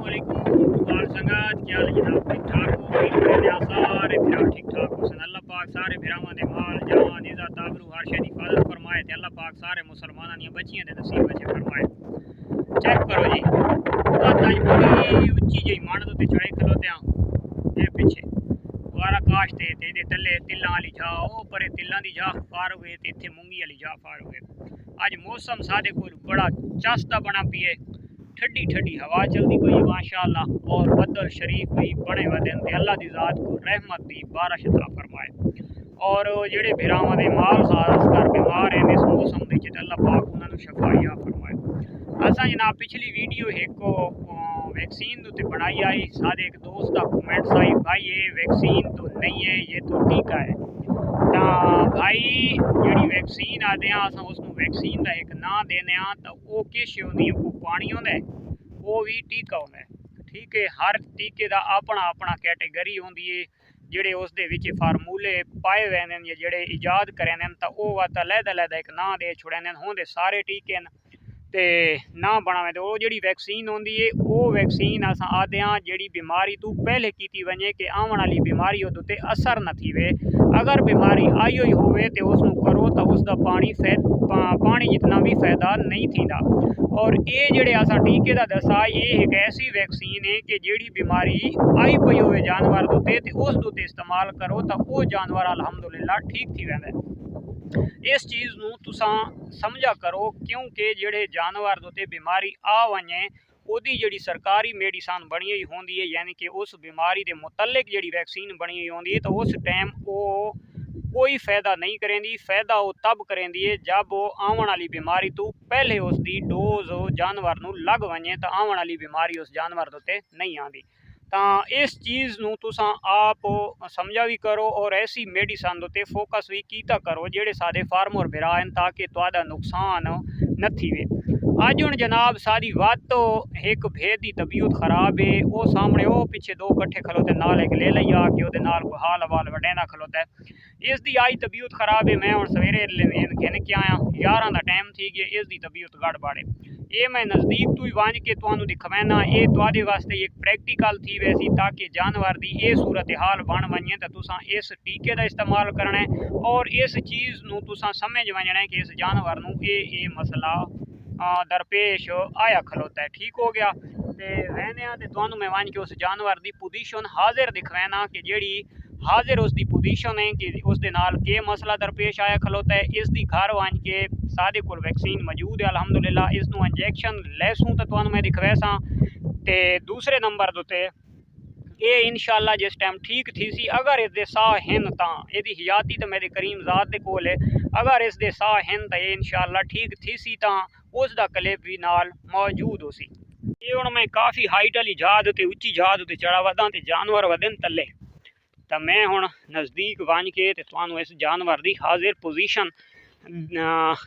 वालेकुम संगत क्या हाल जनाब ठीक ठाक हो सारे फिरा ठीक ठाक हो अल्लाह पाक सारे फिरावां दे माल जान इज्जत आबरू हर शे दी हिफाजत फरमाए ते अल्लाह पाक सारे मुसलमानां दी बच्चियां दे नसीब विच फरमाए। चेक करो जी ताई बड़ी उच्ची जी मन ते चढ़े खलोते ए पीछे वारा काश ते इहदे थल्ले तिल्लां वाली जा ओ परे तिल्लां दी जा फारूक है ते इत्थे मूंगी वाली जा फारूक है। अज मौसम साडे कोल बड़ा चस्ता बना पिए ठंडी ठंडी हवा चलती पई माशाअल्लाह और बदल शरीफ भी बने वदन ते अल्लाह दी ज़ात को रहमत दी बारिश अता फरमाए। और जेड़े भिरावां दे माल खास कर बीमार हैं इस मौसम दे विच अल्लाह पाक उन्हां नूं शफाया फरमाए। असां जनाब पिछली वीडियो एक वैक्सीन ते बनाई आई साडे एक दोस्त का कमेंट्स आई भाई ये वैक्सीन तो नहीं है ये तो टीका है। भाई जी वैक्सीन आते हैं अस उस वैक्सीन का एक ना देने तो वो किश होंगी वो पानी होंगे वो भी टीका होंगे ठीक है। हर टीके का अपना अपना कैटेगरी होंगी है जेडे उस फार्मूले पाए हुए हैं या जेडे इजाद करे तो वह अलहदा एक ना दे छुड़े होंगे सारे टीके ते ना बनावे तो वो जी वैक्सीन होंगी है वो वैक्सीन अस आदे हाँ जी बीमारी तू पहले की वजे कि आने वाली बीमारी उदे असर न थी। अगर बीमारी आई हुई होवे तो उसनू करो तो उसका पानी जितना भी फायदा नहीं थींदा। और ये जेडे असा टीके का दसा ये एक ऐसी वैक्सीन है कि जेड़ी बीमारी आई पई होवे जानवर दुते ते उस दुते इस्तेमाल करो तो वो जानवर अलहमदुलिल्लाह ठीक थी वैंदा। इस चीज़ नू तुसां समझा करो क्योंकि जेडे जानवर दुते बीमारी आ वने ओदी जेडी सरकारी मेडिसन बनी हुई होंदी है यानी कि उस बीमारी के मुतलिक जेडी वैक्सीन बनी हुई होंदी है तो उस टाइम वो कोई फायदा नहीं करेंदी। फायदा वो तब करेंदी है जब वो आने वाली बीमारी तो पहले उसकी डोज जानवर नू लग वने तो आने वाली बीमारी उस जानवर उत्ते नहीं आती। तो इस चीज़ नू तुसां आप समझा भी करो और ऐसी मेडिसन उत्ते फोकस भी कीता करो जेडे साडे फार्मर भरा हैं ताकि तुहाडा नुकसान न थीवे। अज हुण जनाब सारी वत तो एक भेद की तबीयत खराब है वो सामने वो पीछे दो कट्ठे खलोते नाल एक ले लिया कि वो नाल कोई हाल हवाल वडेंदा खलोता है। इसकी आई तबीयत खराब है मैं हुण सवेरे घेन के आया 11 का टाइम थी गया इसकी तबीयत गड़बड़ है। ये मैं नज़दीक तो ही वंज के तुहानू दिखवाना ये तुहाडे वास्ते एक प्रैक्टिकल थी वैसी ताकि जानवर की ये सूरत हाल बन वने तो तुसां इस टीके का इस्तेमाल करना है और इस चीज़ नू तुसां समझ वजना है कि इस जानवर नू ये मसला दरपेश आया खलोता है ठीक हो गया। तो रहने तो तुहानू मैं वंज के उस जानवर की पोजीशन हाजिर दिखवाना कि जेड़ी हाजिर उसकी पोजीशन है कि उसके नाल के मसला दरपेश आया खलोता है। इसकी घर वंज के साडे कोल वैक्सीन मौजूद है अलहमदुलिल्लाह इसनू इंजैक्शन लैसूँ तो तुहानू मैं दिखवैसा। तो दूसरे नंबर उत्ते ये इंशाअल्लाह जिस टाइम ठीक थी सी अगर इसके साह हैं तो यदि हयाती तो मेरे करीम ज़ात के कोल है अगर इसके साह हैं तो ये इंशाअल्लाह ठीक थी सी तो उसका क्लिप भी नाल मौजूद हो सी। ये हुण मैं काफ़ी हाइट वाली जहाज उत्ते उच्ची जहाज उत्ते चढ़ा वदा तो जानवर वदन थल्ले तो मैं हुण नज़दीक वंज के तुहानू इस जानवर की हाजिर पोजीशन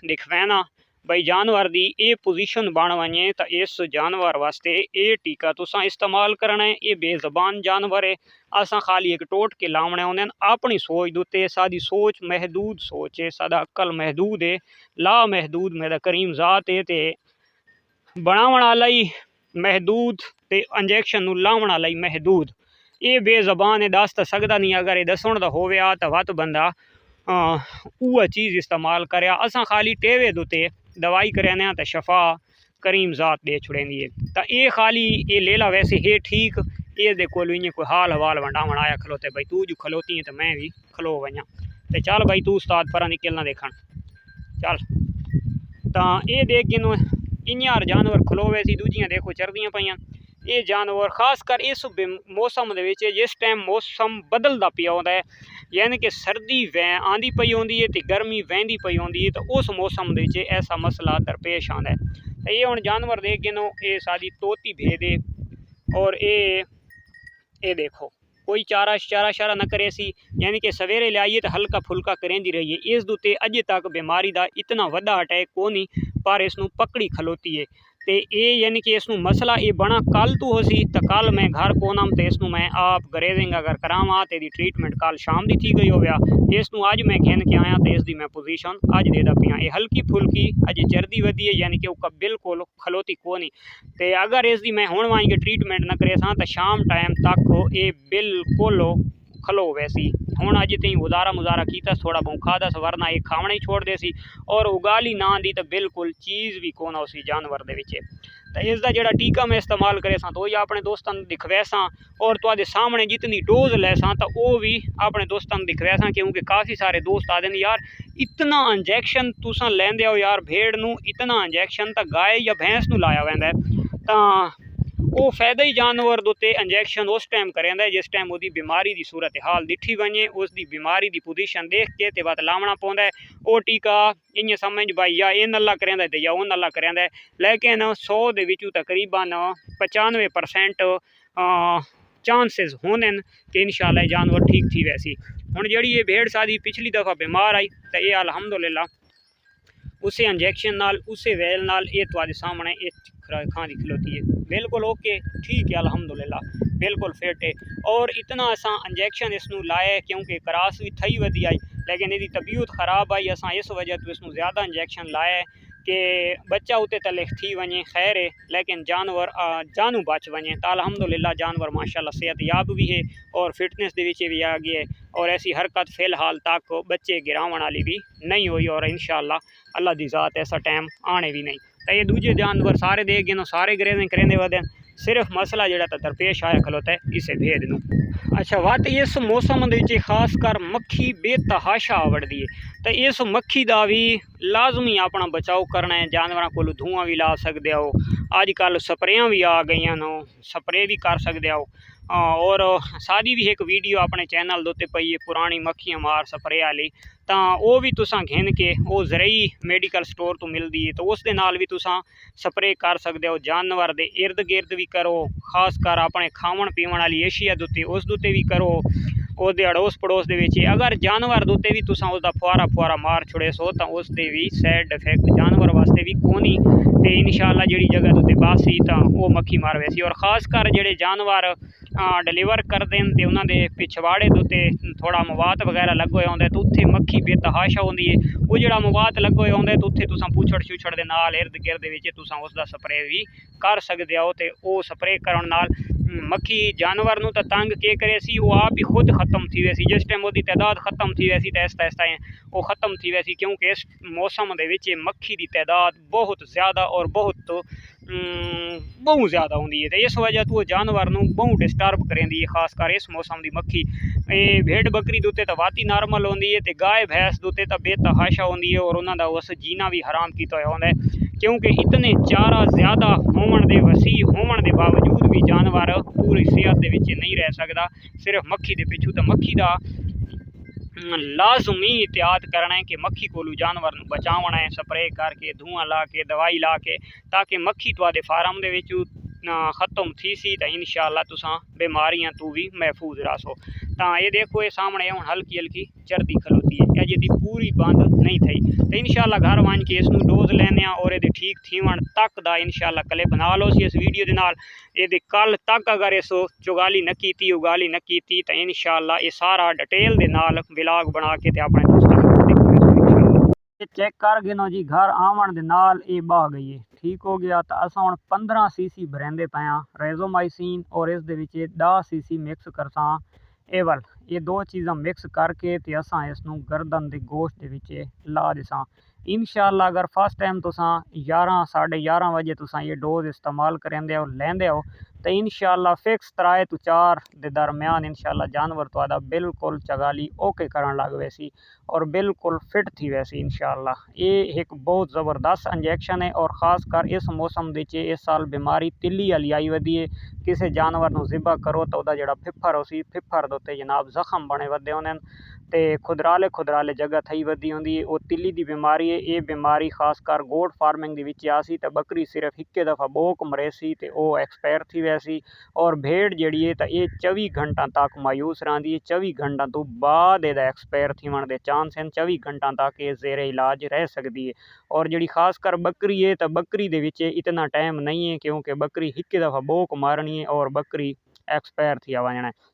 दिखवाना भाई जानवर की ये पोजीशन बन वने तो इस जानवर वास्ते ये टीका तुसां इस्तेमाल करना है। ये बेज़बान जानवर है असां खाली एक टोट के लावने होंदे अपनी सोच दुते साडी सोच महदूद सोच है साडा अकल महदूद है ला महदूद मेरा करीम ज़ात है ते बनावण वाला ही महदूद ते इंजैक्शन नू लावण वाला ही महदूद। ये बेज़बान है दस तो सकता नहीं अगर ये दसण तो होवे तो वत बंदा वह चीज़ इस्तेमाल करे असां खाली टेवे दुते दवाई कराने तो शफा करीम ज़ात दे छुड़ेंदी है। तो ये खाली ये ले ला वैसे है ठीक ये कोल इं कोई हाल हवाल वंडावण आया खलोते भाई तू जो खलोती है तो मैं भी खलो वजा तो चल भाई तू उस्ताद पर निकलना देखण चल। तो ये देख गिन इं जानवर खलोवे सी दूजियां देखो चरदियां पईयां ये जानवर खास कर इस मौसम के जिस टाइम मौसम बदलता पिया होता है यानी कि सर्दी आँदी पई होंदी है तो गर्मी वहदी पई होंदी है तो उस मौसम के ऐसा मसला दरपेश आता है। तो ये हुण जानवर देख गिनो ये साडी तोती भेद है और ये देखो कोई चारा शारा न करे सी यानी कि सवेरे लियाइए तो हल्का फुल्का करेंदी रही है। इस दुते अजे तक बीमारी का इतना वड्डा अटैक को नहीं पर इसनू पकड़ी खलोती है ਤੇ ਇਹ ਯਾਨੀ ਕਿ ਇਸ ਨੂੰ ਮਸਲਾ ਇਹ ਬਣਾ ਕੱਲ ਤੋਂ ਹੋ ਸੀ ਤਾਂ ਕੱਲ ਮੈਂ ਘਰ ਕੋਨਮ ਤੇ ਇਸ ਨੂੰ ਮੈਂ ਆਪ ਗਰੇਜ਼ਿੰਗ ਅਗਰ ਕਰਾਵਾਂ ਤੇ ਦੀ ਟ੍ਰੀਟਮੈਂਟ ਕੱਲ ਸ਼ਾਮ ਦੀ ਥੀ ਗਈ ਹੋਇਆ ਇਸ ਨੂੰ ਅੱਜ मैं घेन के आया तो इसकी मैं पोजीशन अज देता पिया ये हल्की फुल्की अजे चरदी वधी है यानी कि वो बिल्कुल खलोती को नहीं तो अगर इसकी मैं हुण वाई के ट्रीटमेंट न करे तो शाम टाइम तक ये बिल्कुल खलो वैसी हुण अज तीन उजारा मुजारा किया थोड़ा बहुत खादा वरना ये खावना ही छोड़ दे सी और उगाली ना दी तो बिल्कुल चीज़ भी कोना उसी जानवर दे विच तो इसका जोड़ा टीका मैं इस्तेमाल करे तो ही अपने दोस्तों दिखवैसा और तुहाडे सामने जितनी डोज लैसा तो वो भी अपने दोस्तों दिखवैसा क्योंकि काफ़ी सारे दोस्त आते हैं यार इतना इंजैक्शन तुसां लैंदे हो यार भेड़ नूं इतना इंजैक्शन तो गाय या भैंस नूं लाया वैंदा तो वो फायदा ही जानवर दोते इंजैक्शन उस टाइम करेंदा जिस टाइम उसकी बीमारी की सूरत हाल दिखी वने उसकी बीमारी की पोजीशन देख के ते बात लावना पौंदा है वो टीका इं समझ भाई या इन अल्लाह करेंदा ते या उन अल्लाह करेंदा लेकिन 100 दे विचों तकरीबन 95% चांसेस होने कि इंशाअल्लाह जानवर ठीक थी वैसी हुण जिहड़ी ये भेड़ सादी पिछली दफ़ा बीमार आई तो ये अलहमदुलिल्लाह उसे इंजैक्शन नाल उसे वैल नाल ये तुहाडे सामने ये खानी खलोती है बिल्कुल ओके ठीक है अल्हम्दुलिल्लाह बिल्कुल फिट है और इतना असा इंजैक्शन इसनू लाए क्योंकि क्रास भी थी वधी आई लेकिन यदि तबीयत ख़राब आई असा इस वजह तो इसनू ज़्यादा इंजैक्शन लाए कि बच्चा उते तले थी वने खैर है लेकिन जानवर जानू बच वने तो अल्हम्दुलिल्लाह जानवर माशाल्लाह सेहतयाब भी है और फिटनेस दे विच भी आ गया है और ऐसी हरकत फ़िलहाल तक बच्चे गिरावन वाली भी नहीं हुई और इंशाअल्लाह अल्लाह दी ज़ात ऐसा टाइम आने भी नहीं तो ये दूजे जानवर सारे दे गए सारे ग्रेजिंग करेंदे वदे सिर्फ मसला जोड़ा तो दरपेश आया खलोता है इसे भेद नूं अच्छा वत इस मौसम के खासकर मक्खी बेतहाशा आवड़ती है तो इस मक्खी का भी लाजमी अपना बचाव करना है जानवरों को धुआं भी ला सकते हो अजकल स्प्रेयां भी आ गई न स्प्रे भी कर सकते हो और सारी भी एक वीडियो अपने चैनल दे उत्ते पई है पुरानी मक्खियां मार स्प्रे वाली तो वह भी तुसां घिन के वो जरई मेडिकल स्टोर तो मिलती है तो उस दे नाल भी तुसां स्प्रे कर सकते हो जानवर दे इर्द गिर्द भी करो खासकर अपने खावन पीवन वाली एशिया दे उत्ते उस दे उत्ते भी करो ਉਹਦੇ अड़ोस पड़ोस दे विच अगर जानवर दे उत्ते भी तुसां उसदा फुआरा फुआरा मार छुड़े सो तो उसदे भी साइड इफेक्ट जानवर वास्ते भी कोनी ते इंशाअल्लाह जिहड़ी जगह दे उत्ते बासी तां वो मक्खी मार वैसी और खासकर जिहड़े जानवर डिलीवर करते हैं तो उन्होंने पिछवाड़े के उत्ते थोड़ा मवात वगैरह लगे हुए होंगे तो उत्थे मक्खी बेतहाशा होंदी है वो जो मवात लगे हुए होंगे तो उत्थे तुसां पूछड़ छुछड़ दे नाल इर्द गिर्द विच तुसां उसदा स्प्रे भी कर सकते हो तो वो स्प्रे करन नाल मक्खी जानवर नूं तां तंग के करे सी वो आप ही खुद खत्म थी वैसी जिस टाइम वो तादाद खत्म थी वैसी तो आहिस्ता आहिस्ता वो खत्म थी वैसी क्योंकि इस मौसम दे विच मक्खी की तादाद बहुत ज़्यादा और बहुत ज़्यादा होंगी है तो इस वजह तो वो जानवर नूं बहुत डिस्टर्ब करेंदी है खासकर इस मौसम की मक्खी ये भेड़ बकरी दे उत्ते तो वाती नॉर्मल होंदी है तो गाय भैंस दे उत्ते तो बेतहाशा होंदी है और उन्होंने उस जीना भी हराम किया होता है क्योंकि इतने चारा ज़्यादा होवन दे वसी होवन दे बावजूद भी जानवर पूरी सेहत दे विच नहीं रह सकता सिर्फ मक्खी दे पिछू तो मक्खी का लाजमी एहतियात करना है कि मक्खी को जानवर नूं बचावना है स्प्रे करके धुआं ला के दवाई ला के ताकि मक्खी तुहाडे फार्म दे विच खत्म थी सी तो इंशाअल्लाह तुसां बीमारियां तू भी महफूज रहो तो ये देखो ये सामने हुण हल्की हल्की चरदी खलोती है अजे दी पूरी बंद नहीं थी तो इंशाअल्लाह घर वन के इसनूं डोज लैने और ये ठीक थीवन तक दा इंशाअल्लाह क्लिप बना लो सी इस वीडियो दे नाल ये कल तक अगर इस चुगाली न की उगाली न की तो इंशाअल्लाह ये सारा डिटेल दे नाल व्लॉग बना के ते अपने दोस्तों को देखो चेक कर गिनो जी घर आवन दे नाल ये बह गई है ठीक हो गया तो अस हुण 15 सीसी भरेंदे पे रेजोमाइसिन और इस दे विच 10 सीसी मिक्स करसा एवल ये दो चीज़ां मिक्स करके तो असां इसनूं गर्दन के गोश्त दे विच ला दिसां इंशाअल्लाह अगर फर्स्ट टाइम तुसां 11 साढ़े 11 बजे तुसां ये डोज इस्तेमाल करेंदे हो लैंदे हो तो इंशाअल्लाह फिक्स 3 तो 4 के दरम्यान इंशाअल्लाह जानवर तुहाडा बिल्कुल चगाली ओके करन लग वैसी और बिल्कुल फिट थी वैसी इंशाअल्लाह ये एक बहुत ज़बरदस्त इंजैक्शन है और ख़ासकर इस मौसम के इस साल बीमारी तिल्ली वाली आई वधी है किसी जानवर को ज़िबा करो तो वह जो फिफर हो सी फिफर के उत्ते जनाब जख्म बने वधे होने ਤੇ ਖੁਦਰਾਲੇ ਜਗ੍ਹਾ ਥਈ ਵਧੀ ਹੁੰਦੀ ਹੈ। ਉਹ ਤਿੱਲੀ ਦੀ ਬਿਮਾਰੀ ਹੈ। ਇਹ ਬਿਮਾਰੀ ਖਾਸ ਕਰ ਗੋਟ ਫਾਰमिंग ਦੇ ਵਿੱਚ ਆ ਸੀ ਤਾਂ ਬੱਕਰੀ ਸਿਰਫ ਇੱਕੇ ਦਫਾ ਬੋਕ ਮਰੇ ਸੀ ਤੇ ਉਹ ਐਕਸਪਾयर थी वैसी। और भेड़ जड़ी है तो ये 24 घंटा तक मायूस रही है। 24 घंटा तो बाद ਇਹਦਾ ਐਕਸਪਾयर थीवन के चांस हैं। 24 घंटा तक ये जेरे इलाज रह सकती है। और जी खास कर बकरी है तो बकरी दे विच इतना टाइम नहीं है क्योंकि बकरी एक दफ़ा बोक मारनी है और बकरी एक्सपायर थी वजना है।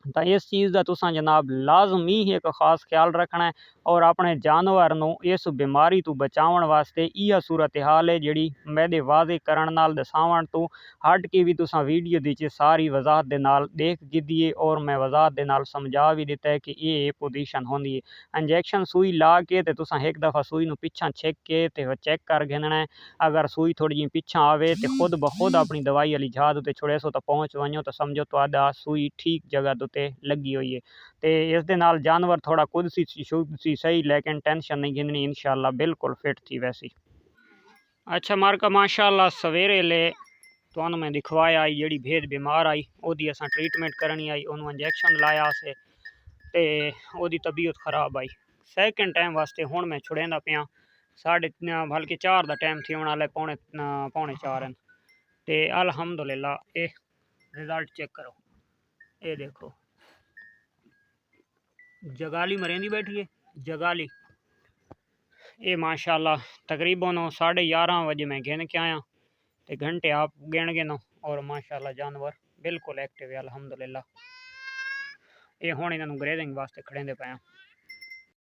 तो इस चीज़ का तुसा जनाब लाजमी एक खास ख्याल रखना है। और अपने जानवर नू इस बीमारी तो बचावन वास्ते यह सूरत हाल है जी मैंने वाजे करन नाल दसावन तो हट के भी तुसा वीडियो दी सारी वजाहत दे नाल देख गिदी है। और मैं वजाहत दे नाल समझा भी दिता है कि ये पोजीशन होंदी है। इंजैक्शन सुई ला के ते तुसा एक दफ़ा सुई नू पिछा छिक के ते चेक कर गिनना है। अगर सुई थोड़ी जी पिछा आवे तो खुद ब खुद अपनी दवाई वाली झाद उत्ते छुड़े सो तो पहुँच वनो तो समझो तो सुई ठीक जगह उत्ते लगी हुई है। तो इस दे नाल जानवर थोड़ा खुद सी सही लेकिन टेंशन नहीं गिननी इंशाअल्लाह बिल्कुल फिट थी वैसी। अच्छा मार्का माशाअल्लाह सवेरे ले तो मैं दिखवाया आई जी भेद बीमार आई ओदी असां ट्रीटमेंट करनी आई उन्होंने इंजैक्शन लाया से ते ओदी तबीयत खराब आई। सैकेंड टाइम वास्ते हुण मैं छुड़ेंदा पिया 4:30 का टाइम थी वाला पौने 4 ते अल्हम्दुलिल्लाह ये रिजल्ट चेक करो। ये देखो जगाली मरेंदी बैठी है जगाली। ये माशाल्लाह तकरीबन 11:30 बजे मैं गिन के आया तो घंटे आप गिन गिनो। और माशाल्लाह जानवर बिल्कुल एक्टिव है अल्हम्दुलिल्लाह। ये हुण इन्हां नूं ग्रेजिंग वास्ते खड़ेंदे पाया।